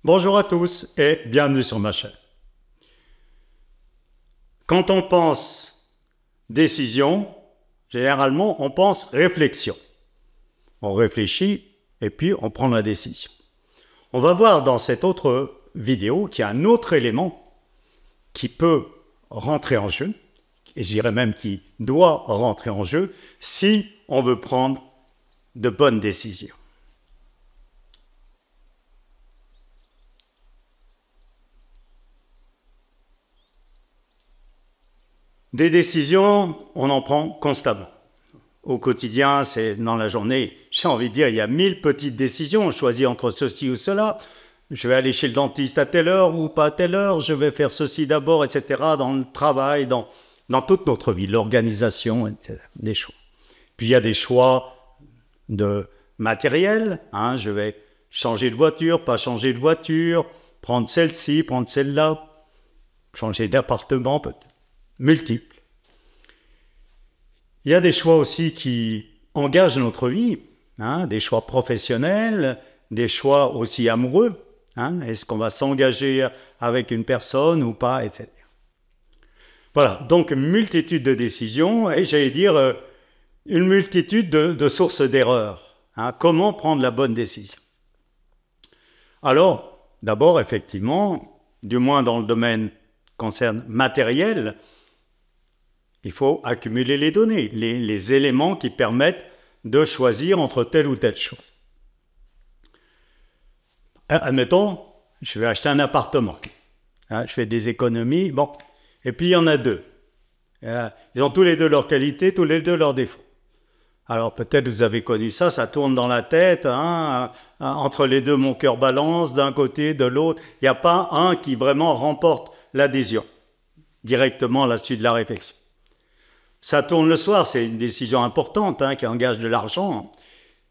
Bonjour à tous et bienvenue sur ma chaîne. Quand on pense décision, généralement on pense réflexion. On réfléchit et puis on prend la décision. On va voir dans cette autre vidéo qu'il y a un autre élément qui peut rentrer en jeu, et je dirais même qui doit rentrer en jeu si on veut prendre de bonnes décisions. Des décisions, on en prend constamment. Au quotidien, c'est dans la journée, j'ai envie de dire, il y a 1000 petites décisions. On choisit entre ceci ou cela. Je vais aller chez le dentiste à telle heure ou pas à telle heure. Je vais faire ceci d'abord, etc. Dans le travail, dans toute notre vie, l'organisation, etc. Des choix. Puis il y a des choix de matériel. Je vais changer de voiture, pas changer de voiture, prendre celle-ci, prendre celle-là, changer d'appartement peut-être. Multiples. Il y a des choix aussi qui engagent notre vie, des choix professionnels, des choix aussi amoureux. Est-ce qu'on va s'engager avec une personne ou pas, etc. Voilà, donc une multitude de décisions et j'allais dire une multitude de sources d'erreurs. Comment prendre la bonne décision? Alors, d'abord, effectivement, du moins dans le domaine concerne matériel, il faut accumuler les données, les éléments qui permettent de choisir entre telle ou telle chose. Admettons, je vais acheter un appartement. Je fais des économies, bon. Et puis il y en a deux. Ils ont tous les deux leurs qualités, tous les deux leurs défauts. Alors peut-être vous avez connu ça, ça tourne dans la tête, entre les deux mon cœur balance, d'un côté, de l'autre. Il n'y a pas un qui vraiment remporte l'adhésion, directement là-dessus de la réflexion. Ça tourne le soir, c'est une décision importante qui engage de l'argent.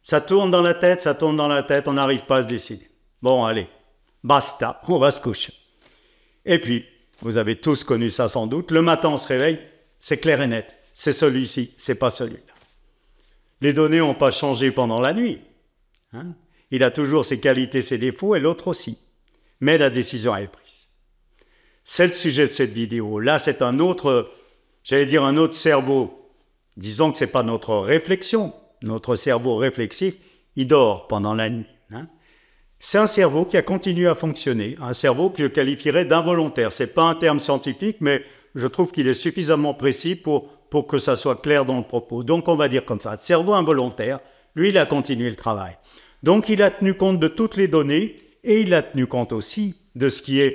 Ça tourne dans la tête, on n'arrive pas à se décider. Bon, allez, basta, on va se coucher. Et puis, vous avez tous connu ça sans doute, le matin on se réveille, c'est clair et net, c'est celui-ci, c'est pas celui-là. Les données n'ont pas changé pendant la nuit. Il a toujours ses qualités, ses défauts et l'autre aussi. Mais la décision est prise. C'est le sujet de cette vidéo. Là, c'est un autre... J'allais dire un autre cerveau. Disons que ce n'est pas notre réflexion. Notre cerveau réflexif, il dort pendant la nuit. C'est un cerveau qui a continué à fonctionner. Un cerveau que je qualifierais d'involontaire. Ce n'est pas un terme scientifique, mais je trouve qu'il est suffisamment précis pour que ça soit clair dans le propos. Donc on va dire comme ça. Le cerveau involontaire, lui, il a continué le travail. Donc il a tenu compte de toutes les données et il a tenu compte aussi de ce qui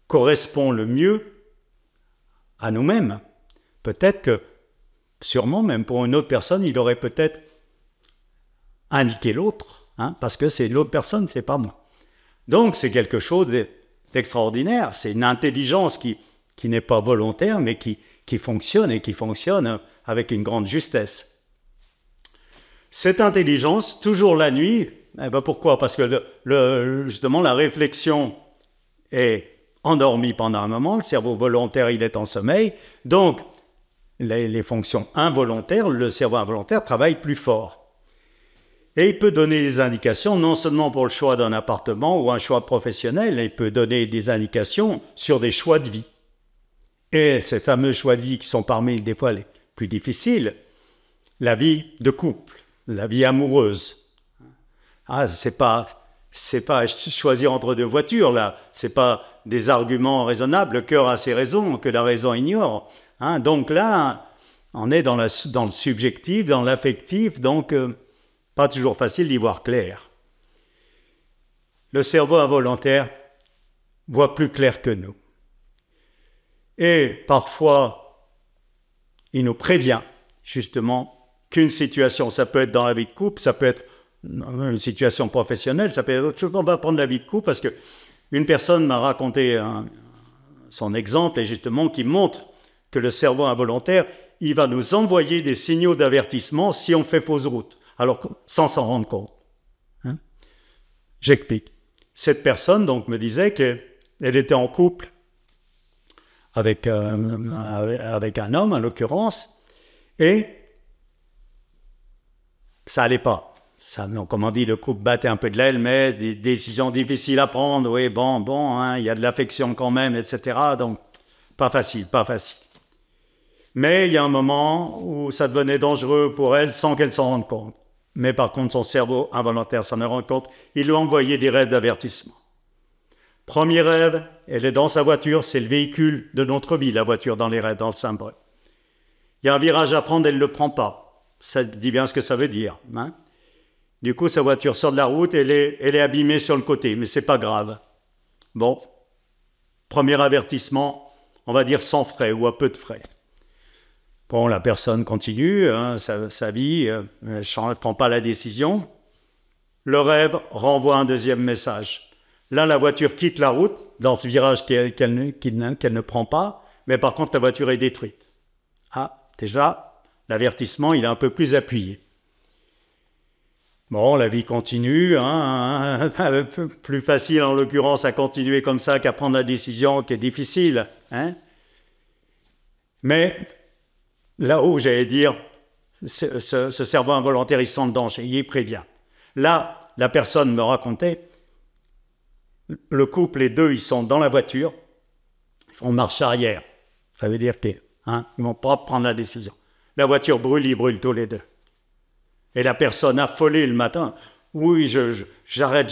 correspond le mieux à nous-mêmes. Peut-être que, sûrement même pour une autre personne, il aurait peut-être indiqué l'autre, parce que c'est l'autre personne, c'est pas moi. Donc c'est quelque chose d'extraordinaire, c'est une intelligence qui n'est pas volontaire, mais qui fonctionne et qui fonctionne avec une grande justesse. Cette intelligence, toujours la nuit, pourquoi? Parce que justement la réflexion est endormie pendant un moment, le cerveau volontaire il est en sommeil, donc les fonctions involontaires, le cerveau involontaire travaille plus fort. Et il peut donner des indications, non seulement pour le choix d'un appartement ou un choix professionnel, il peut donner des indications sur des choix de vie. Et ces fameux choix de vie qui sont parmi des fois les plus difficiles, la vie de couple, la vie amoureuse. C'est pas choisir entre deux voitures, là. C'est pas des arguments raisonnables, le cœur a ses raisons que la raison ignore. Donc là, on est dans le subjectif, dans l'affectif, donc pas toujours facile d'y voir clair. Le cerveau involontaire voit plus clair que nous. Et parfois, il nous prévient justement qu'une situation, ça peut être dans la vie de couple, ça peut être une situation professionnelle, ça peut être autre chose. On va prendre la vie de couple parce qu'une personne m'a raconté son exemple et justement qui montre que le cerveau involontaire, il va nous envoyer des signaux d'avertissement si on fait fausse route, alors sans s'en rendre compte. J'explique. Cette personne donc me disait qu'elle était en couple avec un homme, en l'occurrence, et ça n'allait pas. comme on dit, le couple battait un peu de l'aile, mais des décisions difficiles à prendre, oui, bon, hein, il y a de l'affection quand même, etc. Donc, pas facile, pas facile. Mais il y a un moment où ça devenait dangereux pour elle sans qu'elle s'en rende compte. Mais par contre, son cerveau involontaire s'en rend compte. Il lui a envoyé des rêves d'avertissement. Premier rêve, elle est dans sa voiture, c'est le véhicule de notre vie, la voiture dans les rêves, dans le symbole. Il y a un virage à prendre, elle ne le prend pas. Ça dit bien ce que ça veut dire. Hein? Du coup, sa voiture sort de la route, elle est abîmée sur le côté, mais c'est pas grave. Bon, premier avertissement, on va dire sans frais ou à peu de frais. Bon, la personne continue hein, sa vie, elle ne prend pas la décision. Le rêve renvoie un deuxième message. Là, la voiture quitte la route dans ce virage qu'elle ne prend pas, mais par contre, la voiture est détruite. Ah, déjà, l'avertissement, il est un peu plus appuyé. Bon, la vie continue, hein, plus facile en l'occurrence à continuer comme ça qu'à prendre la décision qui est difficile. Hein. Mais là-haut, j'allais dire, ce cerveau involontaire, il sent le danger, il y prévient. Là, la personne me racontait, le couple, les deux, ils sont dans la voiture, ils font marche arrière. Ça veut dire qu'ils ne vont pas prendre la décision. La voiture brûle, ils brûlent tous les deux. Et la personne affolée le matin, oui, j'arrête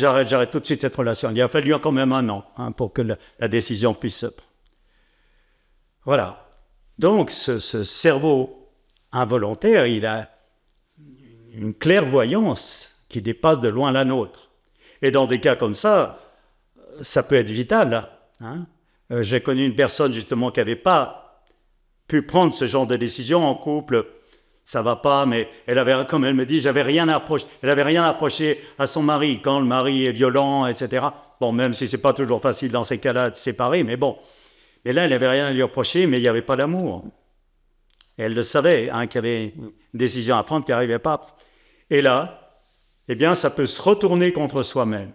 tout de suite cette relation. Il a fallu quand même 1 an hein, pour que la décision puisse se prendre. Voilà. Donc, ce cerveau involontaire, il a une clairvoyance qui dépasse de loin la nôtre. Et dans des cas comme ça peut être vital. Hein. J'ai connu une personne justement qui n'avait pas pu prendre ce genre de décision en couple. Ça va pas, mais elle avait, comme elle me dit, elle avait rien à reprocher à son mari quand le mari est violent, etc. Bon, même si c'est pas toujours facile dans ces cas-là de séparer, mais bon. Mais là, elle n'avait rien à lui reprocher, mais il n'y avait pas d'amour. Elle le savait, hein, qu'il y avait une décision à prendre qui n'arrivait pas. Et là, eh bien, ça peut se retourner contre soi-même.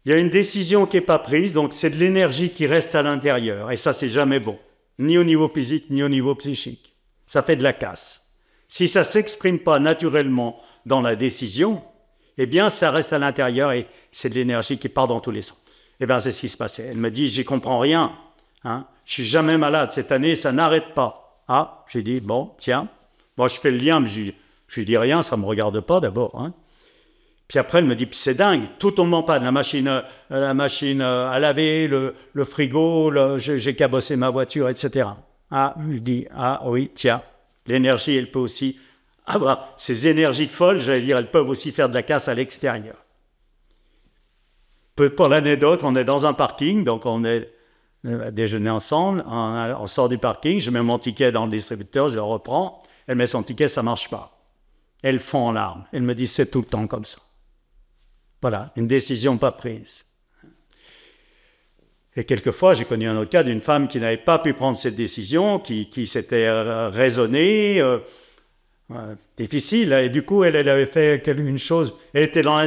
Il y a une décision qui n'est pas prise, donc c'est de l'énergie qui reste à l'intérieur. Et ça, c'est jamais bon, ni au niveau physique, ni au niveau psychique. Ça fait de la casse. Si ça ne s'exprime pas naturellement dans la décision, eh bien, ça reste à l'intérieur et c'est de l'énergie qui part dans tous les sens. Eh bien, c'est ce qui se passait. Elle me dit, j'y comprends rien. Hein, je suis jamais malade. Cette année, ça n'arrête pas. Ah, j'ai dit, bon, tiens. Moi, je fais le lien, mais je lui dis rien, ça ne me regarde pas d'abord. Hein. Puis après, elle me dit, c'est dingue, tout tombe en panne. La machine à laver, le frigo, j'ai cabossé ma voiture, etc. Ah, je lui dis, ah oui, tiens. L'énergie, elle peut aussi... Ah bah, ces énergies folles, j'allais dire, elles peuvent aussi faire de la casse à l'extérieur. Pour l'anecdote, on est dans un parking, donc on est à déjeuner ensemble, on sort du parking, je mets mon ticket dans le distributeur, je le reprends, elle met son ticket, ça ne marche pas. Elle fond en larmes, elle me dit, c'est tout le temps comme ça. Voilà, une décision pas prise. Et quelquefois, j'ai connu un autre cas d'une femme qui n'avait pas pu prendre cette décision, qui s'était raisonnée, difficile. Et du coup, elle avait fait une chose, elle était dans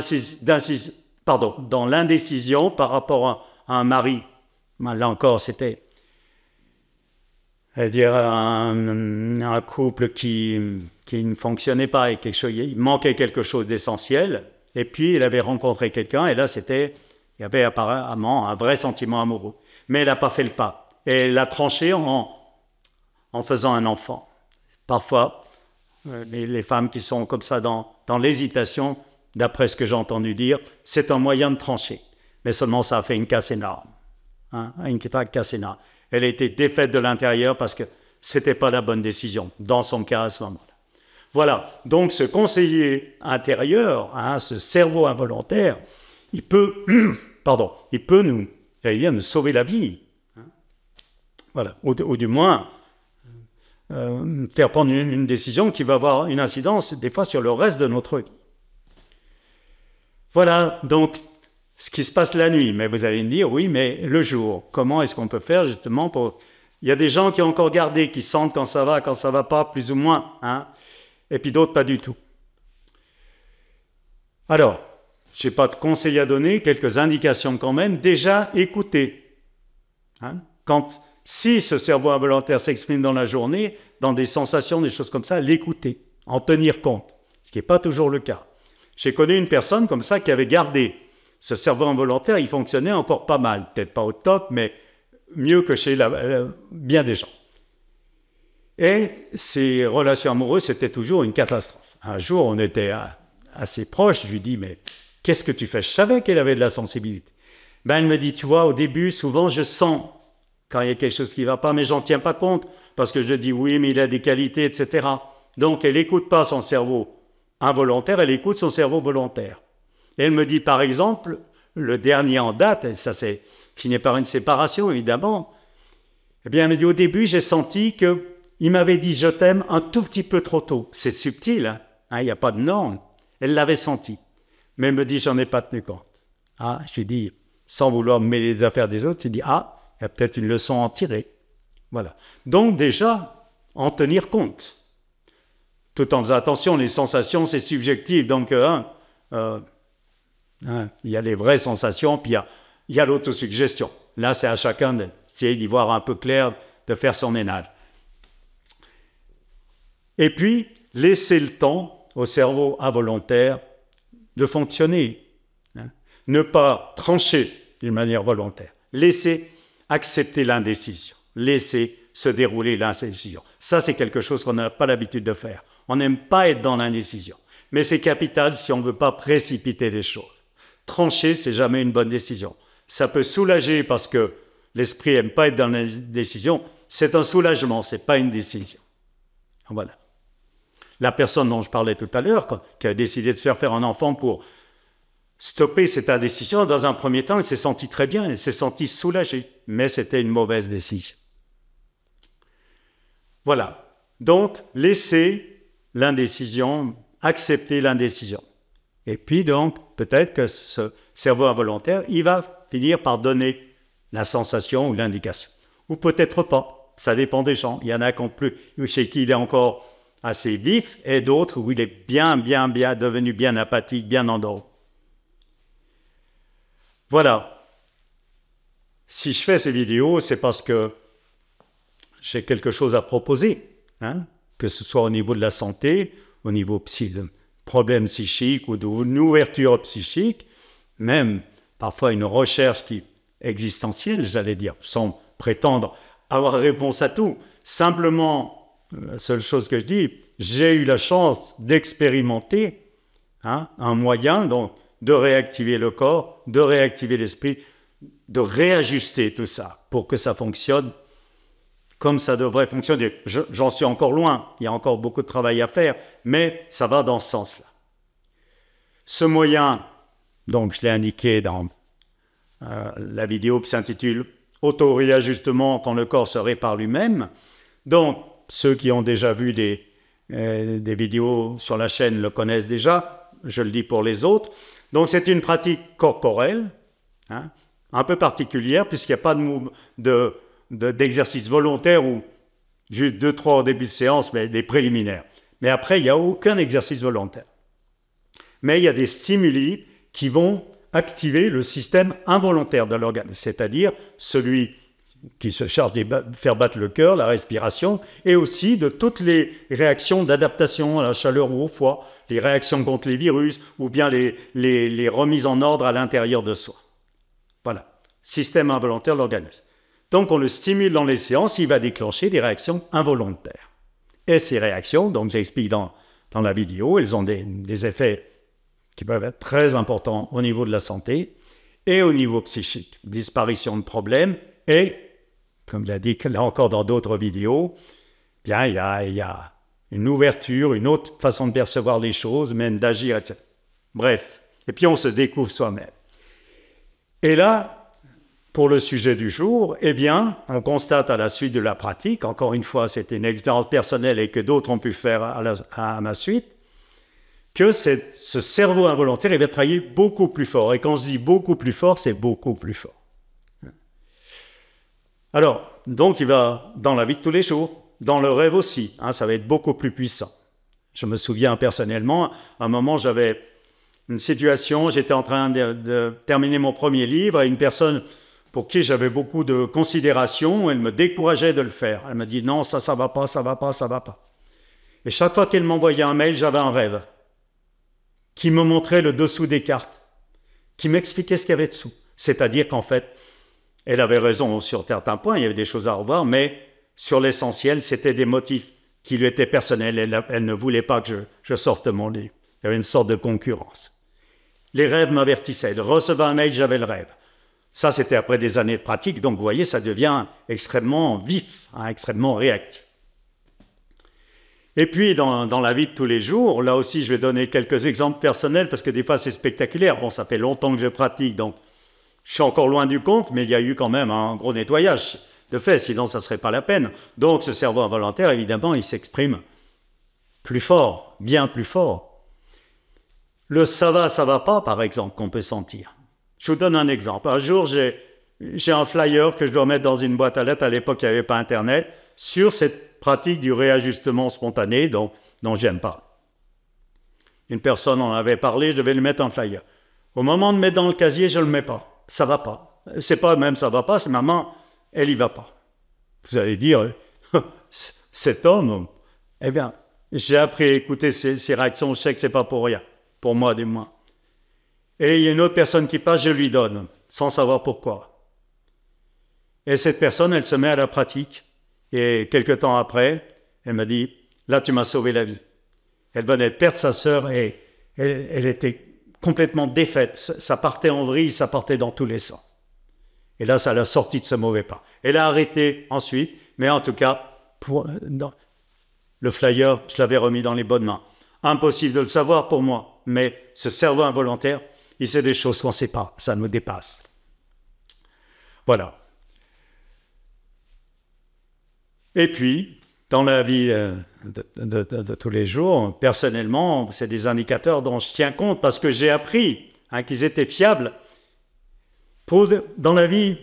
l'indécision par rapport à un mari. Là encore, c'était un couple qui ne fonctionnait pas, et il manquait quelque chose d'essentiel. Et puis, elle avait rencontré quelqu'un, et là, il y avait apparemment un vrai sentiment amoureux. Mais elle n'a pas fait le pas. Et elle l'a tranché en faisant un enfant. Parfois, les femmes qui sont comme ça dans l'hésitation, d'après ce que j'ai entendu dire, c'est un moyen de trancher. Mais seulement ça a fait une casse énorme. Hein, une casse énorme. Elle a été défaite de l'intérieur parce que ce n'était pas la bonne décision, dans son cas à ce moment-là. Voilà, donc ce conseiller intérieur, hein, ce cerveau involontaire, il peut nous sauver la vie. Voilà, ou du moins faire prendre une décision qui va avoir une incidence des fois sur le reste de notre vie. Voilà, donc ce qui se passe la nuit. Mais vous allez me dire, oui, mais le jour, comment est-ce qu'on peut faire justement pour... Il y a des gens qui ont encore gardé, qui sentent quand ça va pas, plus ou moins, hein, et puis d'autres pas du tout. Alors, je n'ai pas de conseils à donner, quelques indications quand même. Déjà, écoutez. Hein, si ce cerveau involontaire s'exprime dans la journée, dans des sensations, des choses comme ça, l'écouter, en tenir compte, ce qui n'est pas toujours le cas. J'ai connu une personne comme ça qui avait gardé ce cerveau involontaire, il fonctionnait encore pas mal, peut-être pas au top, mais mieux que chez bien des gens. Et ses relations amoureuses, c'était toujours une catastrophe. Un jour, on était assez proches, je lui dis, mais qu'est-ce que tu fais? Je savais qu'elle avait de la sensibilité. Ben, elle me dit, tu vois, au début, souvent, je sens quand il y a quelque chose qui ne va pas, mais j'en tiens pas compte, parce que je dis, oui, mais il a des qualités, etc. Donc, elle n'écoute pas son cerveau involontaire, elle écoute son cerveau volontaire. Et elle me dit, par exemple, le dernier en date, et ça s'est fini par une séparation, évidemment, eh bien, elle me dit, au début, j'ai senti qu'il m'avait dit « je t'aime » un tout petit peu trop tôt. C'est subtil, hein, il n'y a pas de norme. Elle l'avait senti. Mais elle me dit « j'en ai pas tenu compte ». Ah, je lui dis, sans vouloir me mêler les affaires des autres, je lui dis « ah, il y a peut-être une leçon à en tirer ». Voilà. Donc déjà, en tenir compte. Tout en faisant attention, les sensations, c'est subjectif. Donc, il y a les vraies sensations, puis il y a l'autosuggestion. Là, c'est à chacun d'essayer d'y voir un peu clair, de faire son ménage. Et puis, laisser le temps au cerveau involontaire de fonctionner. Hein. Ne pas trancher d'une manière volontaire. Laisser accepter l'indécision. Laisser se dérouler l'indécision. Ça, c'est quelque chose qu'on n'a pas l'habitude de faire. On n'aime pas être dans l'indécision. Mais c'est capital si on ne veut pas précipiter les choses. Trancher, c'est jamais une bonne décision. Ça peut soulager parce que l'esprit n'aime pas être dans l'indécision. C'est un soulagement, ce n'est pas une décision. Voilà. La personne dont je parlais tout à l'heure, qui a décidé de se faire un enfant pour stopper cette indécision, dans un premier temps, elle s'est sentie très bien, elle s'est sentie soulagée, mais c'était une mauvaise décision. Voilà. Donc, laisser l'indécision, accepter l'indécision. Et puis donc, peut-être que ce cerveau involontaire, il va finir par donner la sensation ou l'indication. Ou peut-être pas, ça dépend des gens. Il y en a chez qui il est encore assez vif, et d'autres où il est bien devenu bien apathique, bien endormi. Voilà. Si je fais ces vidéos, c'est parce que j'ai quelque chose à proposer, hein, que ce soit au niveau de la santé, au niveau de problèmes psychiques ou d'une ouverture psychique, même parfois une recherche existentielle, j'allais dire, sans prétendre avoir réponse à tout. Simplement, la seule chose que je dis, j'ai eu la chance d'expérimenter un moyen donc, de réactiver le corps, de réactiver l'esprit, de réajuster tout ça pour que ça fonctionne comme ça devrait fonctionner. J'en suis encore loin, il y a encore beaucoup de travail à faire, mais ça va dans ce sens-là. Ce moyen, donc je l'ai indiqué dans la vidéo qui s'intitule « Auto-réajustement quand le corps se répare lui-même ». Donc, ceux qui ont déjà vu des vidéos sur la chaîne le connaissent déjà, je le dis pour les autres. Donc, c'est une pratique corporelle, hein, un peu particulière, puisqu'il n'y a pas d'exercice volontaire ou juste 2-3 au début de séance, mais des préliminaires. Mais après, il n'y a aucun exercice volontaire. Mais il y a des stimuli qui vont activer le système involontaire de l'organisme, c'est-à-dire celui qui se charge de faire battre le cœur, la respiration, et aussi de toutes les réactions d'adaptation à la chaleur ou au froid, les réactions contre les virus, ou bien les remises en ordre à l'intérieur de soi. Voilà, système involontaire de l'organisme. Donc on le stimule dans les séances, il va déclencher des réactions involontaires. Et ces réactions, donc j'explique dans la vidéo, elles ont des effets qui peuvent être très importants au niveau de la santé et au niveau psychique. Disparition de problèmes et, comme je l'ai dit là encore dans d'autres vidéos, bien, il y a une ouverture, une autre façon de percevoir les choses, même d'agir, etc. Bref, et puis on se découvre soi-même. Et là, pour le sujet du jour, eh bien, on constate à la suite de la pratique, encore une fois, c'était une expérience personnelle et que d'autres ont pu faire à ma suite, que ce cerveau involontaire, il va travailler beaucoup plus fort. Et quand je dis beaucoup plus fort, c'est beaucoup plus fort. Alors, donc, il va dans la vie de tous les jours, dans le rêve aussi, ça va être beaucoup plus puissant. Je me souviens personnellement, à un moment, j'avais une situation, j'étais en train de terminer mon premier livre, et une personne pour qui j'avais beaucoup de considération, elle me décourageait de le faire. Elle me dit « non, ça va pas, ça va pas, ça va pas ». Et chaque fois qu'elle m'envoyait un mail, j'avais un rêve. qui me montrait le dessous des cartes, qui m'expliquait ce qu'il y avait dessous. C'est-à-dire qu'en fait, elle avait raison sur certains points, il y avait des choses à revoir, mais sur l'essentiel, c'était des motifs qui lui étaient personnels. Elle ne voulait pas que je sorte de mon lit. Il y avait une sorte de concurrence. Les rêves m'avertissaient. Je recevais un mail, j'avais le rêve. Ça, c'était après des années de pratique. Donc, vous voyez, ça devient extrêmement vif, hein, extrêmement réactif. Et puis, dans la vie de tous les jours, là aussi, je vais donner quelques exemples personnels parce que des fois, c'est spectaculaire. Bon, ça fait longtemps que je pratique, donc je suis encore loin du compte, mais il y a eu quand même un gros nettoyage de fait, sinon ça ne serait pas la peine. Donc, ce cerveau involontaire, évidemment, il s'exprime plus fort, bien plus fort. Le ça va pas, par exemple, qu'on peut sentir. Je vous donne un exemple. Un jour, j'ai un flyer que je dois mettre dans une boîte à lettres. À l'époque, il n'y avait pas Internet, sur cette pratique du réajustement spontané dont j'aime pas. Une personne en avait parlé, je devais lui mettre un flyer. Au moment de mettre dans le casier, je ne le mets pas. Ça va pas. C'est pas même ça va pas, c'est maman, elle y va pas. Vous allez dire, cet homme, eh bien, j'ai appris à écouter ses réactions, je sais que c'est pas pour rien. Pour moi, du moins. Et il y a une autre personne qui passe, je lui donne, sans savoir pourquoi. Et cette personne, elle se met à la pratique. Et quelque temps après, elle m'a dit, là, tu m'as sauvé la vie. Elle venait de perdre sa sœur et elle était complètement défaite. Ça partait en vrille, ça partait dans tous les sens. Et là, ça l'a sorti de ce mauvais pas. Elle a arrêté ensuite, mais en tout cas, le flyer, je l'avais remis dans les bonnes mains. Impossible de le savoir pour moi, mais ce cerveau involontaire, il sait des choses qu'on ne sait pas, ça nous dépasse. Voilà. Et puis, dans la vie de tous les jours, personnellement, c'est des indicateurs dont je tiens compte parce que j'ai appris qu'ils étaient fiables dans la vie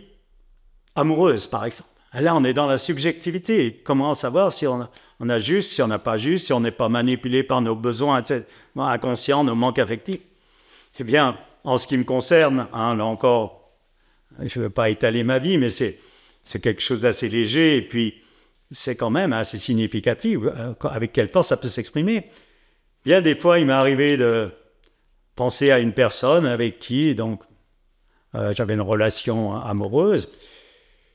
amoureuse, par exemple. Là, on est dans la subjectivité. Comment savoir si on a juste, si on n'a pas juste, si on n'est pas manipulé par nos besoins inconscients, nos manques affectifs? Eh bien, en ce qui me concerne, là encore, je ne veux pas étaler ma vie, mais c'est quelque chose d'assez léger, et puis c'est quand même assez significatif, avec quelle force ça peut s'exprimer. Bien des fois, il m'est arrivé de penser à une personne avec qui donc j'avais une relation amoureuse,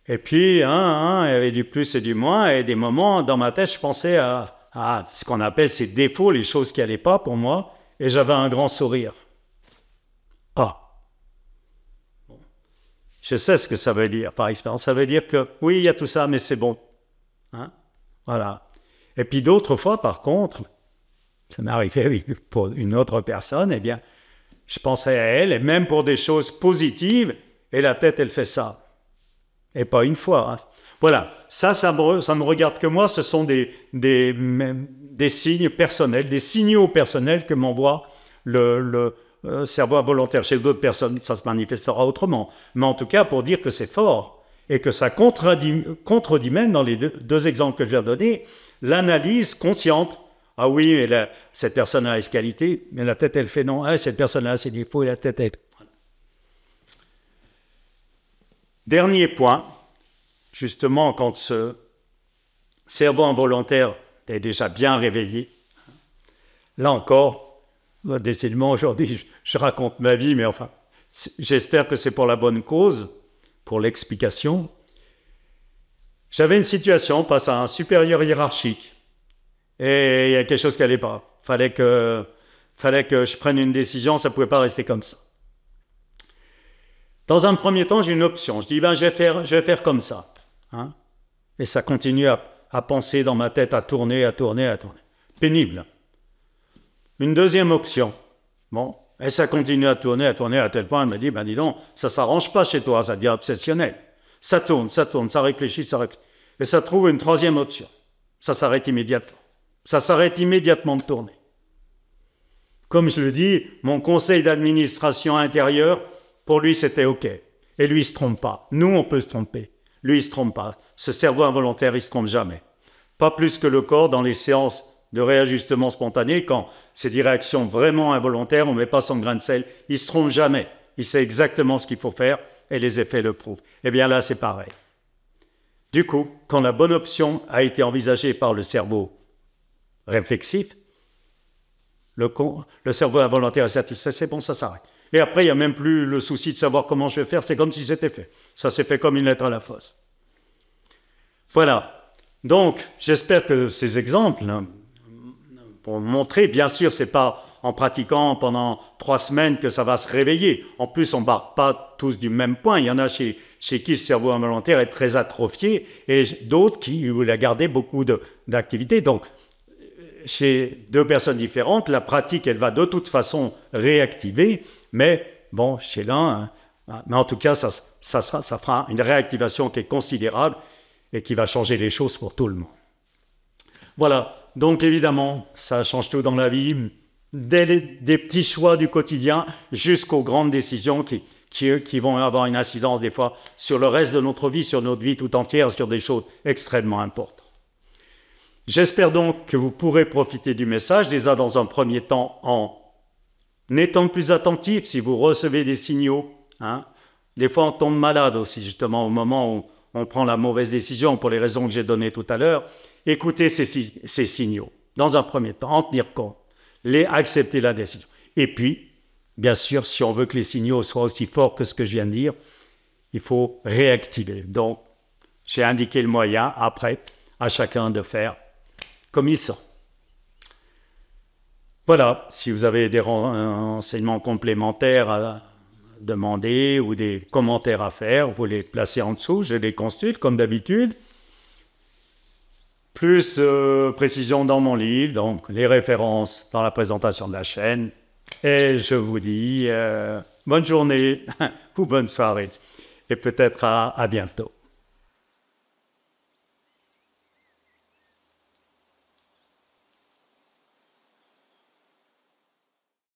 et puis il y avait du plus et du moins, et des moments dans ma tête, je pensais à ce qu'on appelle ces défauts, les choses qui n'allaient pas pour moi, et j'avais un grand sourire. Bon. Je sais ce que ça veut dire par expérience. Ça veut dire que oui, il y a tout ça, mais c'est bon. Hein? Voilà. Et puis d'autres fois, par contre, ça m'est arrivé pour une autre personne, eh bien, je pensais à elle, et même pour des choses positives, et la tête, elle fait ça. Et pas une fois. Hein. Voilà. Ça me regarde que moi, ce sont des signes personnels, des signaux personnels que m'envoie le cerveau involontaire. Chez d'autres personnes, ça se manifestera autrement. Mais en tout cas, pour dire que c'est fort, et que ça contredit même, dans les deux exemples que je viens de donner, l'analyse consciente. Ah oui, cette personne a ses qualités, mais la tête, elle fait non. Ah, cette personne a ses défauts, et la tête, elle... Voilà. Dernier point, justement, quand ce cerveau involontaire est déjà bien réveillé, là encore, décidément, aujourd'hui, je raconte ma vie, mais enfin, j'espère que c'est pour la bonne cause, pour l'explication. J'avais une situation face à un supérieur hiérarchique, et il y a quelque chose qui n'allait pas. Fallait que je prenne une décision, ça ne pouvais pas rester comme ça. Dans un premier temps, j'ai une option. Je dis, je vais faire comme ça. Hein? Et ça continue à penser dans ma tête, à tourner. Pénible. Une deuxième option. Bon, et ça continue à tourner à tel point, elle me dit, dis donc, ça ne s'arrange pas chez toi, ça devient obsessionnel. Ça tourne, ça réfléchit. Et ça trouve une troisième option. Ça s'arrête immédiatement. Ça s'arrête immédiatement de tourner. Comme je le dis, mon conseil d'administration intérieur, pour lui, c'était OK. Et lui, il ne se trompe pas. Nous, on peut se tromper. Lui, il ne se trompe pas. Ce cerveau involontaire, il ne se trompe jamais. Pas plus que le corps dans les séances de réajustement spontané, quand c'est des réactions vraiment involontaires, on ne met pas son grain de sel, il ne se trompe jamais. Il sait exactement ce qu'il faut faire et les effets le prouvent. Eh bien là, c'est pareil. Du coup, quand la bonne option a été envisagée par le cerveau réflexif, le cerveau involontaire est satisfait, c'est bon, ça s'arrête. Et après, il n'y a même plus le souci de savoir comment je vais faire, c'est comme si c'était fait. Ça s'est fait comme une lettre à la fosse. Voilà. Donc, j'espère que ces exemples, pour montrer, bien sûr, ce n'est pas en pratiquant pendant 3 semaines que ça va se réveiller. En plus, on ne part pas tous du même point. Il y en a chez qui le cerveau involontaire est très atrophié et d'autres qui voulaient garder beaucoup d'activité. Donc, chez 2 personnes différentes, la pratique, elle va de toute façon réactiver, mais bon, chez l'un, mais en tout cas, ça fera une réactivation qui est considérable et qui va changer les choses pour tout le monde. Voilà, donc évidemment, ça change tout dans la vie, des petits choix du quotidien jusqu'aux grandes décisions qui vont avoir une incidence des fois sur le reste de notre vie, sur notre vie tout entière, sur des choses extrêmement importantes. J'espère donc que vous pourrez profiter du message, déjà dans un premier temps en étant plus attentif si vous recevez des signaux. Des fois on tombe malade aussi justement au moment où on prend la mauvaise décision pour les raisons que j'ai données tout à l'heure. Écoutez ces signaux, dans un premier temps, en tenir compte, accepter la décision. Et puis, bien sûr, si on veut que les signaux soient aussi forts que ce que je viens de dire, il faut réactiver. Donc, j'ai indiqué le moyen, après, à chacun de faire comme il sent. Voilà, si vous avez des renseignements complémentaires à demander ou des commentaires à faire, vous les placez en dessous, je les consulte comme d'habitude. Plus de précision dans mon livre, donc les références dans la présentation de la chaîne. Et je vous dis bonne journée ou bonne soirée et peut-être à bientôt.